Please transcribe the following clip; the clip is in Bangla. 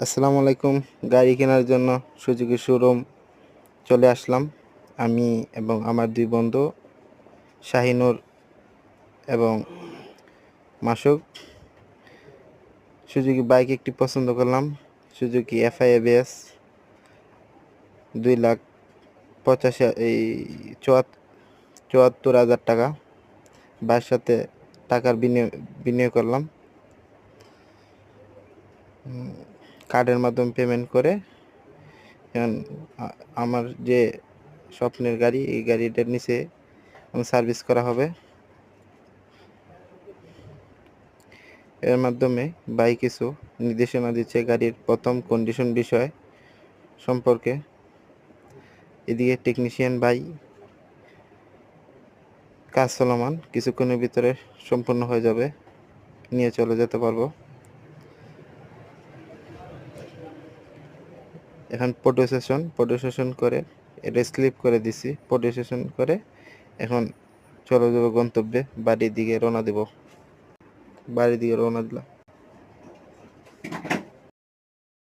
আসসালামু আলাইকুম। গাড়ি কেনার জন্য সুজুকি শোরুম চলে আসলাম। আমি এবং আমার ২ বন্ধু শাহিনুর এবং মাসুক। সুজুকি বাইক একটি পছন্দ করলাম। সুজুকি এফআই এবিএস ২,৭৪,০০০ টাকা। ভাইয়ের সাথে টাকার বিনিয়োগ করলাম। কার্ডের মাধ্যমে পেমেন্ট করে এখন আমার যে স্বপ্নের গাড়ি, এই গাড়িটার নিচে সার্ভিস করা হবে। এর মাধ্যমে ভাই কিছু নির্দেশনা দিচ্ছে গাড়ির প্রথম কন্ডিশন বিষয় সম্পর্কে। এদিকে টেকনিশিয়ান ভাই কাজ চলমান, কিছুক্ষণের ভিতরে সম্পূর্ণ হয়ে যাবে, নিয়ে চলে যেতে পারবো। এখন ফটো সেশন করে এটা স্লিপ করে দিছি। ফটো সেশন করে এখন চলে যাবো গন্তব্যে। বাড়ির দিকে রওনা দিলাম।